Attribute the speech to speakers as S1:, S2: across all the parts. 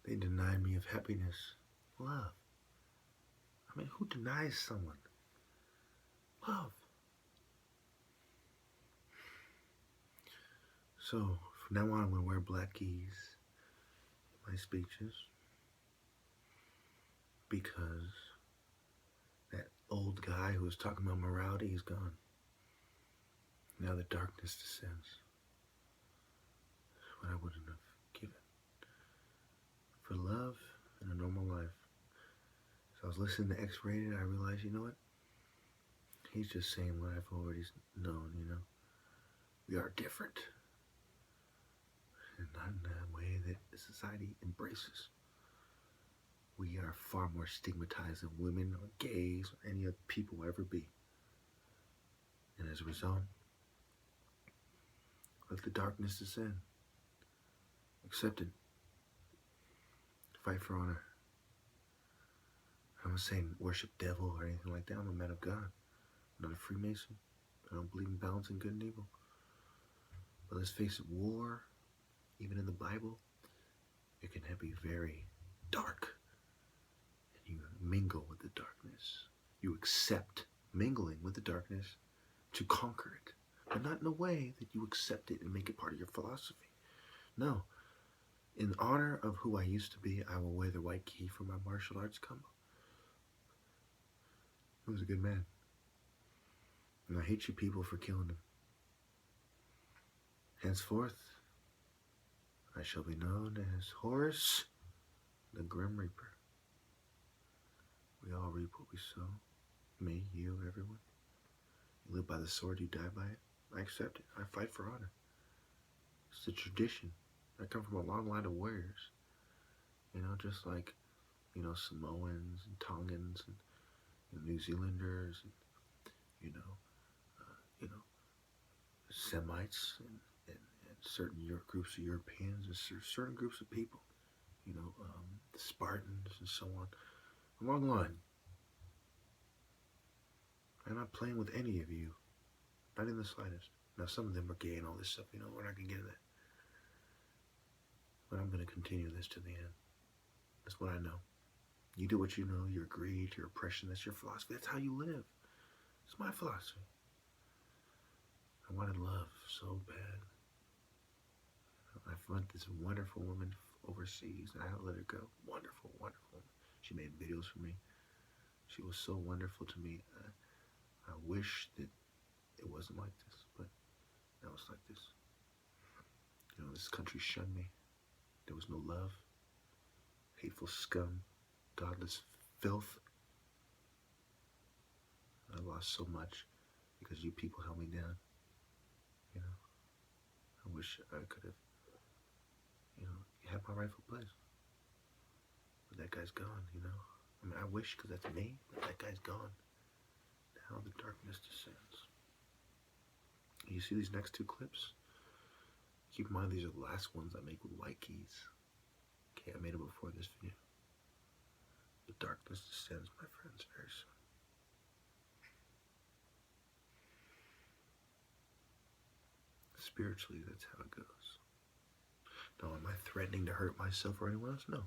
S1: They denied me of happiness, love. I mean, who denies someone love? So, from now on, I'm going to wear black keys in my speeches because that old guy who was talking about morality is gone. Now the darkness descends. What I wouldn't have given for love and a normal life. So I was listening to X-Rated, I realized, you know what? He's just saying what I've already known, you know? We are different. And not in a way that society embraces. We are far more stigmatized than women or gays or any other people will ever be. And as a result, let the darkness descend. Accept it. Fight for honor. I'm not saying worship devil or anything like that. I'm a man of God. I'm not a Freemason. I don't believe in balancing good and evil. But let's face it, war, even in the Bible, it can be very dark. And you mingle with the darkness. You accept mingling with the darkness to conquer it. But not in a way that you accept it and make it part of your philosophy. No. In honor of who I used to be, I will wear the white key for my martial arts combo. He was a good man. And I hate you people for killing him. Henceforth, I shall be known as Horus, the Grim Reaper. We all reap what we sow. Me, you, everyone. You live by the sword, you die by it. I accept it. I fight for honor. It's a tradition. I come from a long line of warriors. You know, just like, you know, Samoans and Tongans and New Zealanders and, you know, Semites and certain groups of Europeans and certain groups of people. You know, the Spartans and so on. A long line. I'm not playing with any of you. Not in the slightest. Now, some of them are gay and all this stuff. You know, we're not going to get into that. But I'm going to continue this to the end. That's what I know. You do what you know. Your greed, your oppression. That's your philosophy. That's how you live. It's my philosophy. I wanted love so bad. I've met this wonderful woman overseas. And I had to let her go. Wonderful, wonderful. She made videos for me. She was so wonderful to me. I wish that it wasn't like this, but now it's like this. You know, this country shunned me. There was no love. Hateful scum. Godless filth. I lost so much because you people held me down. You know, I wish I could have, you know, had my rightful place. But that guy's gone, you know. I mean, I wish, because that's me, but that guy's gone. Now the darkness descends. You see these next two clips? Keep in mind, these are the last ones I make with white keys. Okay, I made them before this video. The darkness descends, my friends, very soon. Spiritually, that's how it goes. Now, am I threatening to hurt myself or anyone else? No.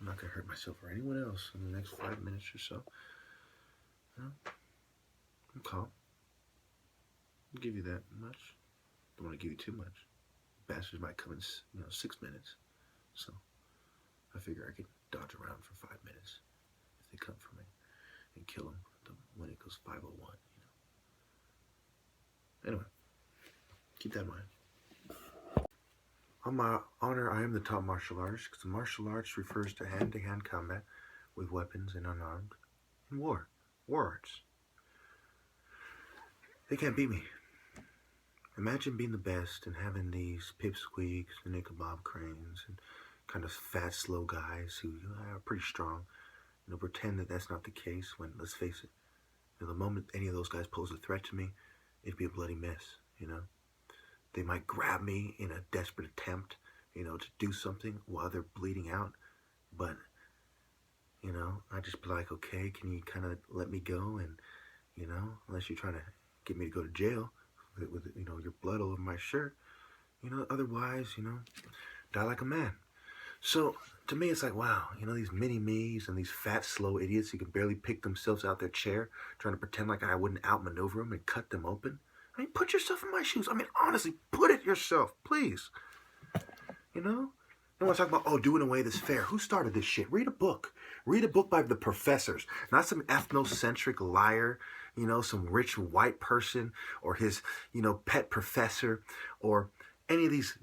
S1: I'm not going to hurt myself or anyone else in the next 5 minutes or so. You know? I'm calm. I'll give you that much. Don't want to give you too much. Bastards might come in, 6 minutes. So, I figure I could dodge around for 5 minutes if they come for me and kill them when it goes 5:01, you know. Anyway, keep that in mind. On my honor, I am the top martial artist, because the martial arts refers to hand-to-hand combat with weapons and unarmed in war arts. They can't beat me. Imagine being the best and having these pipsqueaks and Ichabod Cranes and kind of fat, slow guys who are pretty strong. You know, pretend that that's not the case when, let's face it, you know, the moment any of those guys pose a threat to me, it'd be a bloody mess, you know. They might grab me in a desperate attempt, you know, to do something while they're bleeding out. But, you know, I just be like, okay, can you kind of let me go? And, you know, unless you're trying to get me to go to jail with you know, your blood all over my shirt. You know, otherwise, you know, die like a man. So, to me, it's like, wow, you know, these mini-me's and these fat, slow idiots who can barely pick themselves out their chair, trying to pretend like I wouldn't outmaneuver them and cut them open. I mean, put yourself in my shoes. I mean, honestly, put it yourself, please. You know? Don't want to talk about, oh, doing away this fair. Who started this shit? Read a book. Read a book by the professors. Not some ethnocentric liar, you know, some rich white person or his, you know, pet professor or any of these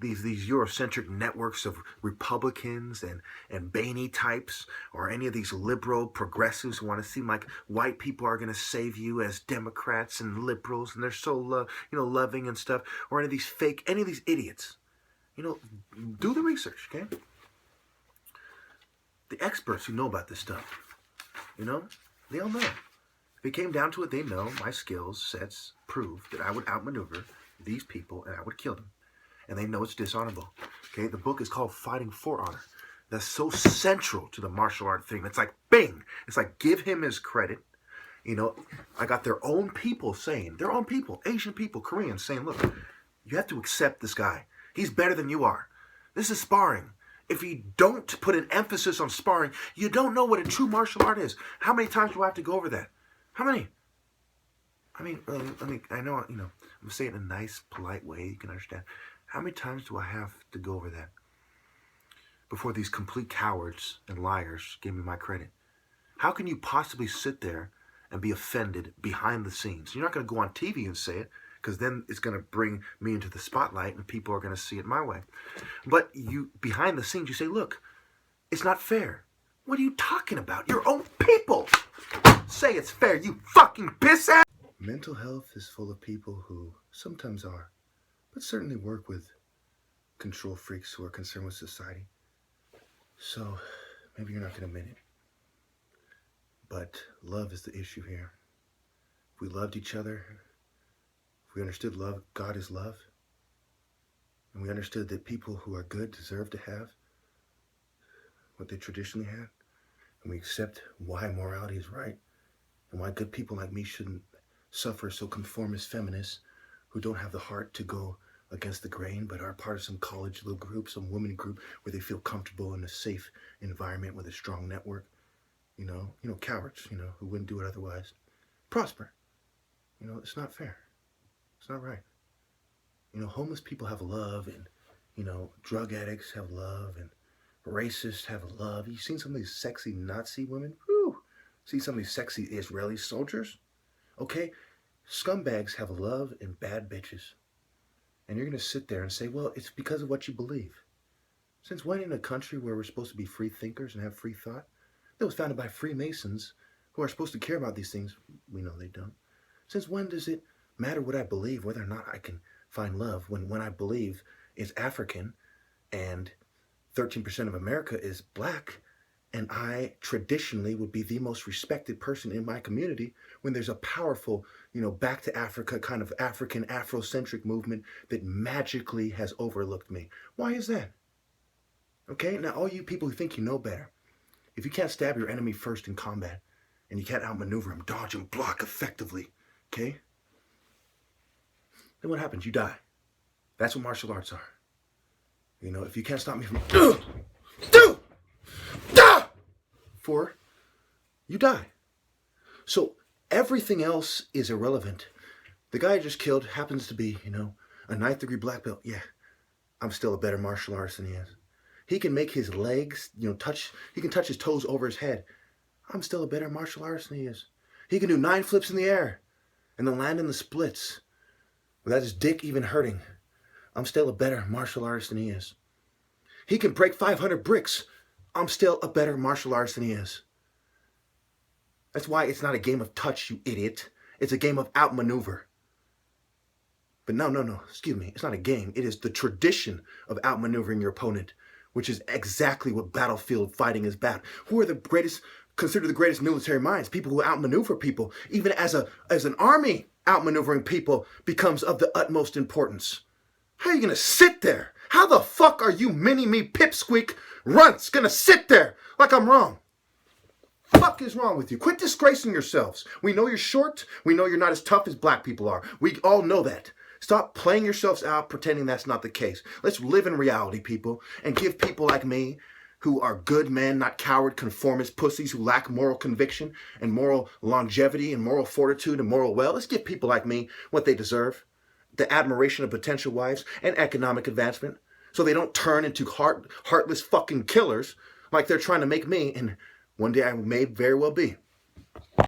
S1: Eurocentric networks of Republicans and Boehner types or any of these liberal progressives who want to seem like white people are going to save you as Democrats and liberals and they're so, you know, loving and stuff, or any of these idiots. You know, do the research, okay? The experts who know about this stuff, you know, they all know. If it came down to it, they know my skills sets prove that I would outmaneuver these people and I would kill them. And they know it's dishonorable, okay? The book is called Fighting for Honor. That's so central to the martial art thing. It's like, bing! It's like, give him his credit. You know, I got their own people saying, their own people, Asian people, Koreans, saying, look, you have to accept this guy. He's better than you are. This is sparring. If you don't put an emphasis on sparring, you don't know what a true martial art is. How many times do I have to go over that? How many? I mean, I know, you know, I'm going to say it in a nice, polite way you can understand. How many times do I have to go over that before these complete cowards and liars give me my credit? How can you possibly sit there and be offended behind the scenes? You're not going to go on TV and say it, because then it's going to bring me into the spotlight and people are going to see it my way. But you, behind the scenes, you say, look, it's not fair. What are you talking about? Your own people say it's fair, you fucking piss ass. Mental health is full of people who sometimes are, but certainly work with control freaks who are concerned with society. So maybe you're not going to admit it, but love is the issue here. If we loved each other, if we understood love, God is love, and we understood that people who are good deserve to have what they traditionally had, and we accept why morality is right, and why good people like me shouldn't suffer so conformist feminists who don't have the heart to go against the grain, but are part of some college little group, some women group where they feel comfortable in a safe environment with a strong network. You know, cowards, you know, who wouldn't do it otherwise. Prosper. You know, it's not fair. It's not right. You know, homeless people have love, and, you know, drug addicts have love, and racists have love. You seen some of these sexy Nazi women? Whew. See some of these sexy Israeli soldiers? Okay? Scumbags have love and bad bitches. And you're going to sit there and say, well, it's because of what you believe. Since when in a country where we're supposed to be free thinkers and have free thought, that was founded by Freemasons who are supposed to care about these things, we know they don't. Since when does it matter what I believe, whether or not I can find love, when I believe is African and 13% of America is black, and I traditionally would be the most respected person in my community when there's a powerful, you know, back to Africa kind of African Afrocentric movement that magically has overlooked me. Why is that? Okay, now all you people who think you know better, if you can't stab your enemy first in combat and you can't outmaneuver him, dodge and block effectively, okay? Then what happens? You die. That's what martial arts are. You know, if you can't stop me from you die. So everything else is irrelevant. The guy I just killed happens to be, you know, a 9th degree black belt. Yeah, I'm still a better martial artist than he is. He can make his legs, you know, he can touch his toes over his head. I'm still a better martial artist than he is. He can do 9 flips in the air and then land in the splits without his dick even hurting. I'm still a better martial artist than he is. He can break 500 bricks. I'm still a better martial artist than he is. That's why it's not a game of touch, you idiot. It's a game of outmaneuver. But no, excuse me. It's not a game. It is the tradition of outmaneuvering your opponent, which is exactly what battlefield fighting is about. Who are the greatest, considered the greatest military minds? People who outmaneuver people. Even as an army, outmaneuvering people becomes of the utmost importance. How are you going to sit there? How the fuck are you mini-me pipsqueak runts going to sit there like I'm wrong? Fuck is wrong with you? Quit disgracing yourselves. We know you're short. We know you're not as tough as black people are. We all know that. Stop playing yourselves out, pretending that's not the case. Let's live in reality, people, and give people like me, who are good men, not coward conformist pussies who lack moral conviction and moral longevity and moral fortitude and moral will. Let's give people like me what they deserve. The admiration of potential wives and economic advancement, so they don't turn into heartless fucking killers like they're trying to make me, and one day I may very well be.